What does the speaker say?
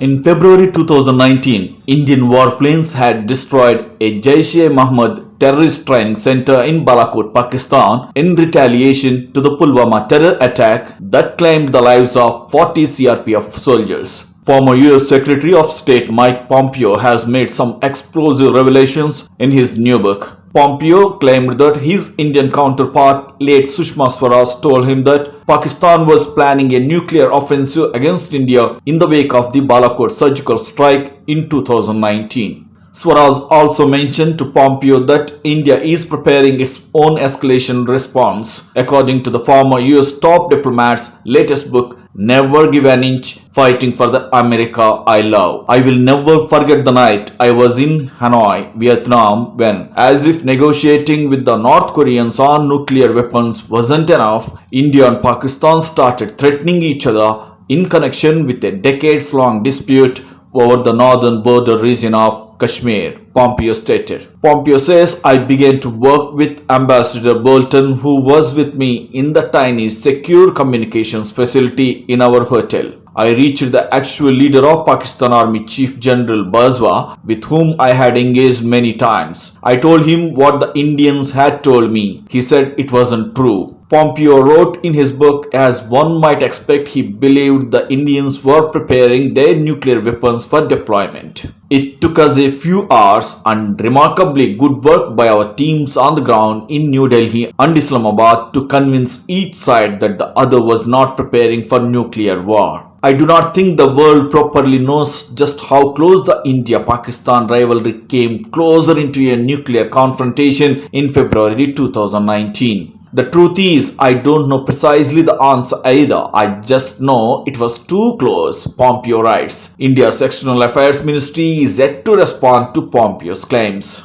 In February 2019, Indian warplanes had destroyed a Jaish-e-Mohammed terrorist training center in Balakot, Pakistan in retaliation to the Pulwama terror attack that claimed the lives of 40 CRPF soldiers. Former US Secretary of State Mike Pompeo has made some explosive revelations in his new book. Pompeo claimed that his Indian counterpart, late Sushma Swaraj, told him that Pakistan was planning a nuclear offensive against India in the wake of the Balakot surgical strike in 2019. Swaraj also mentioned to Pompeo that India is preparing its own escalation response. According to the former US top diplomat's latest book, Never Give an Inch, Fighting for the America I Love. I will never forget the night I was in Hanoi, Vietnam, when, as if negotiating with the North Koreans on nuclear weapons wasn't enough, India and Pakistan started threatening each other in connection with a decades-long dispute over the northern border region of Kashmir, Pompeo stated. Pompeo says, I began to work with Ambassador Bolton, who was with me in the tiny secure communications facility in our hotel. I reached the actual leader of Pakistan Army Chief General Bajwa, with whom I had engaged many times. I told him what the Indians had told me. He said it wasn't true. Pompeo wrote in his book, as one might expect, he believed the Indians were preparing their nuclear weapons for deployment. It took us a few hours and remarkably good work by our teams on the ground in New Delhi and Islamabad to convince each side that the other was not preparing for nuclear war. I do not think the world properly knows just how close the India-Pakistan rivalry came closer into a nuclear confrontation in February 2019. The truth is, I don't know precisely the answer either. I just know it was too close, Pompeo writes. India's External Affairs Ministry is yet to respond to Pompeo's claims.